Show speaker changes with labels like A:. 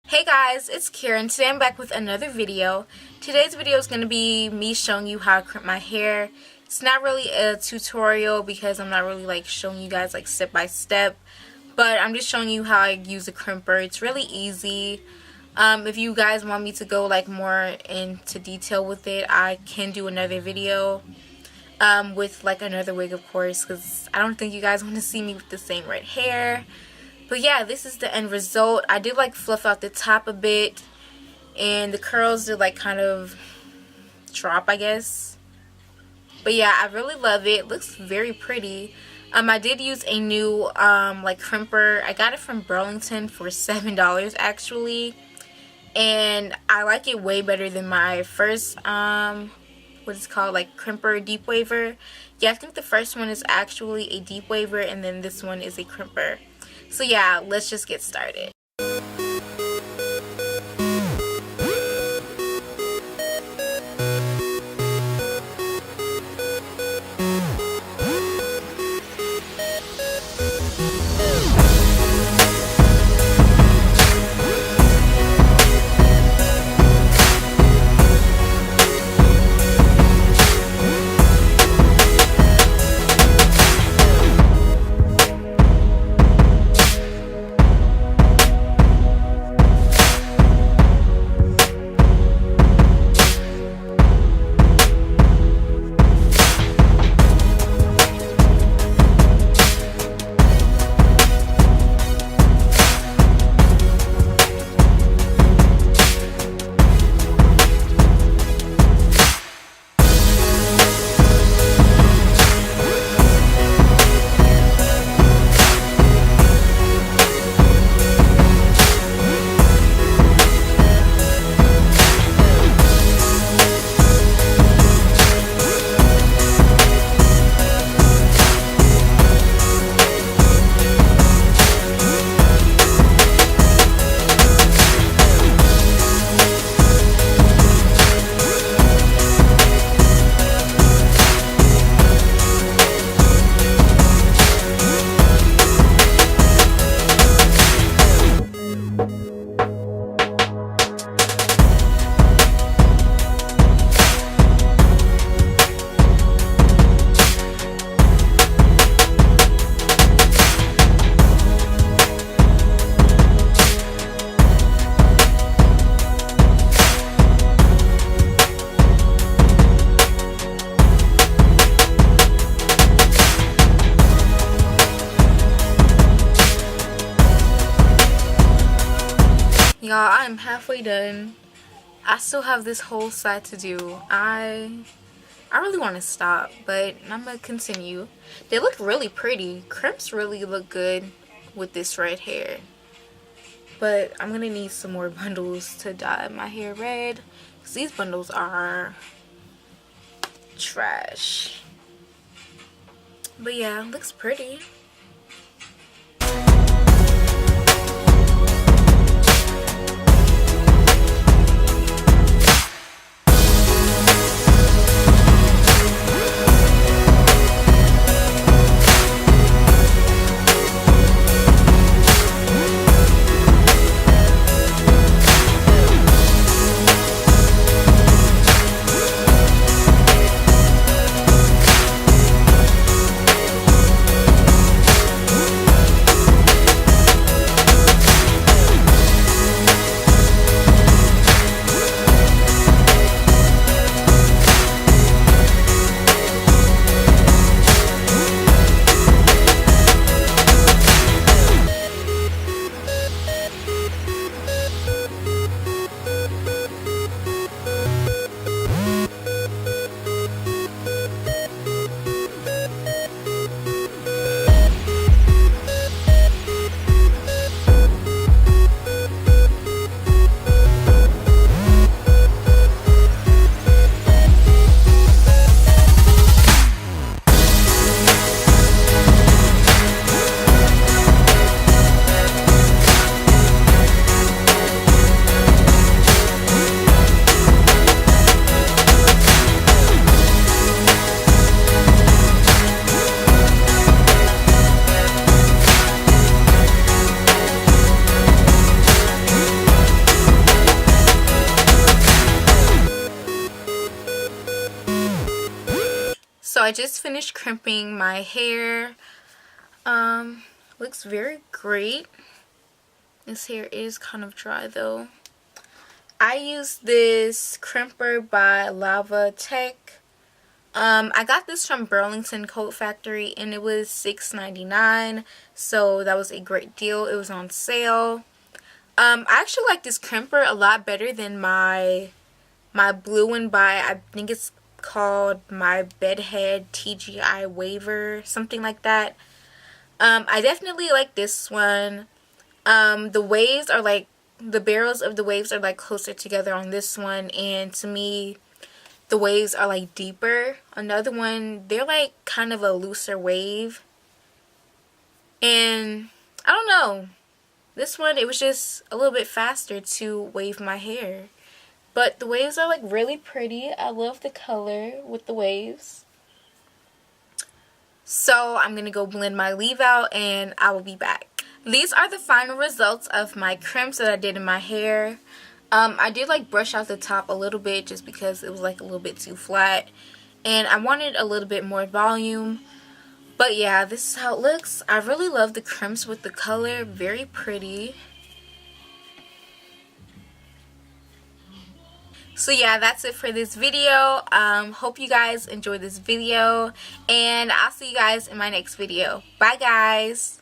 A: Hey guys, it's Karen. Today I'm back with another video. Today's video is going to be me showing you how to crimp my hair. It's not really a tutorial because I'm not really like showing you guys like step by step, but I'm just showing you how I use a crimper. It's really easy. If you guys want me to go like more into detail with it, I can do another video with like another wig, of course, because I don't think you guys want to see me with the same red hair. But yeah, this is the end result. I did like fluff out the top a bit, and the curls did like kind of drop, I guess. But yeah, I really love it. It looks very pretty. I did use a new like crimper. I got it from Burlington for $7 actually, and I like it way better than my first what is it called, like crimper deep waver. Yeah, I think the first one is actually a deep waver, and then this one is a crimper. So yeah, let's just get started. Y'all, I'm halfway done. I still have this whole side to do. I really want to stop, but I'm gonna continue. They look really pretty. Crimps really look good with this red hair. But I'm gonna need some more bundles to dye my hair red, because these bundles are trash. But yeah, it looks pretty. I just finished crimping my hair. Looks very great. This hair is kind of dry though. I used this crimper by Lava Tech. I got this from Burlington Coat Factory and it was $6.99, so that was a great deal. It was on sale. I actually like this crimper a lot better than my blue one by, I think it's called my Bedhead TGI Waver, something like that. I definitely like this one. The waves are like, the barrels of the waves are like closer together on this one, and to me the waves are like deeper. Another one, they're like kind of a looser wave, and I don't know, this one it was just a little bit faster to wave my hair. But the waves are like really pretty. I love the color with the waves. So I'm gonna go blend my leave out and I will be back. These are the final results of my crimps that I did in my hair. I did like brush out the top a little bit just because it was like a little bit too flat. And I wanted a little bit more volume. But yeah, this is how it looks. I really love the crimps with the color. Very pretty. So yeah, that's it for this video. Hope you guys enjoyed this video, and I'll see you guys in my next video. Bye guys.